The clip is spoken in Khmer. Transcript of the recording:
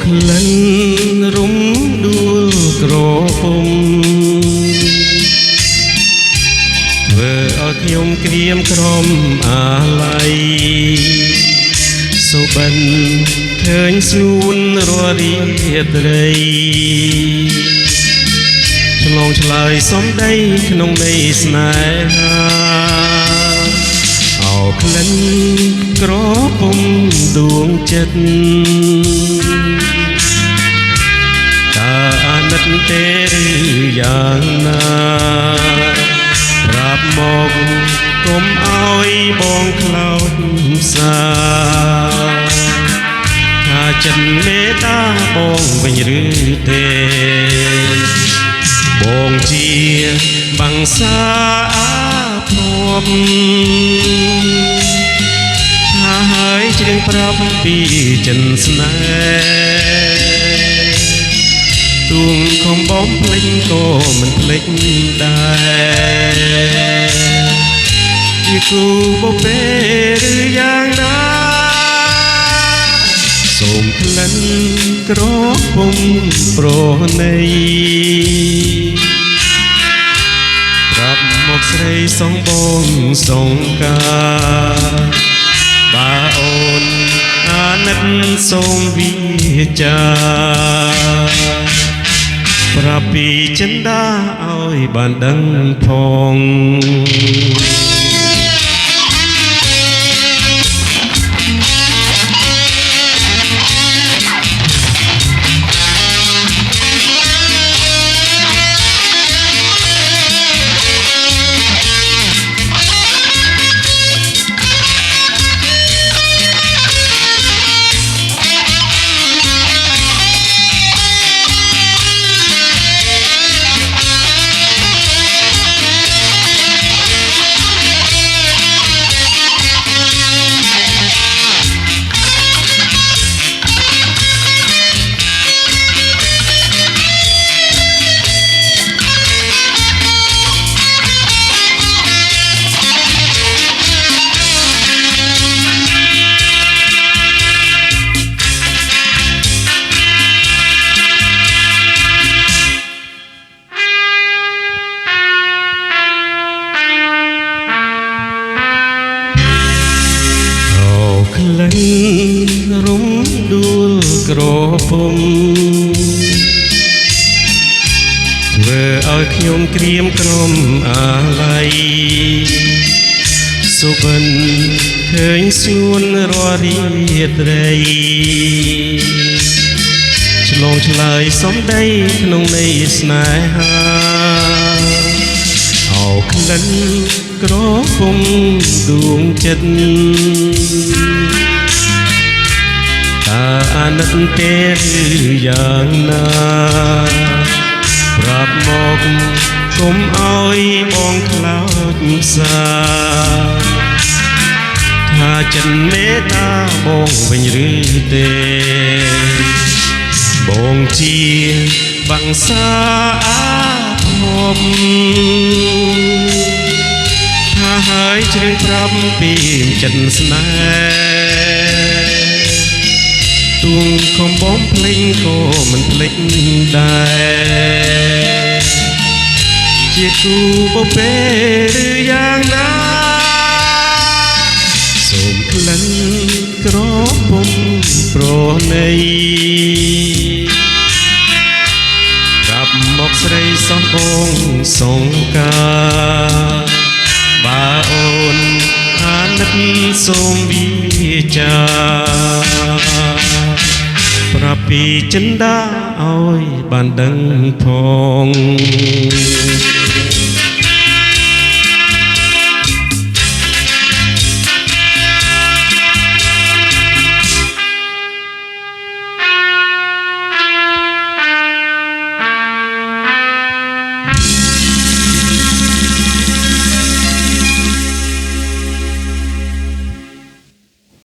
ក្លិនរំដួលក្រពុំធ្វើឲ្យខ្ញុំក្រៀមក្រំអាឡ័យសុបិនឃើញស្នួនររីត្រីឆ្លងឆ្លើយសំដីក្នុងន័យស្នេហាអោក្លិនក្រពុំដួងចិត្តតើអាណិតទេឬយ៉ាងណាប្រាប់មកកុំឲ្យបងខ្លោចសាថាចិត្តមេត្តាបងវិញឬទេបងជាបាំងសាអាភពថាហើយជ្រៀងប្រាប់ពីចិនស្នេហ៍ទួងខំបំភ្លេចក៏មិនភ្លេចដែរជាគូបបេឬយ៉ាងណាសូមក្លិនក្រពុំប្រណីប្រាប់មកស្រីសងបងសងការបើអូនអាណិតសូមវិចាប្រាប់ពីចិន្តាឲ្យបានដឹងផងក្លិនរំដួលក្រពុំធ្វើឲ្យខ្ញុំក្រៀមក្រំអាឡ័យសុបិនឃើញស្នួនររីត្រីឆ្លងឆ្លើយសំដីក្នុងន័យស្នេហាអោក្លិនក្រពុំដួងចិត្តតើអាណិតទេឬយ៉ាងណាប្រាប់មកកុំឲ្យបងខ្លោចសាថាចិត្តមេត្តាបងវិញឬទេបងជាបាំងសាអាភពថាហើយជ្រៀងប្រាប់ពីចិត្តស្នេហ៍ទួងខំបំភ្លេចក៏មិនភ្លេចដែរជាគូបបេឬយ៉ាងណាសូមក្លិនក្រពុំប្រណីប្រាប់មកស្រីសោះបងសងការបើអូនអាណិតសូមវិចាប្រាប់ពីចិន្តាឲ្យបានដឹងផង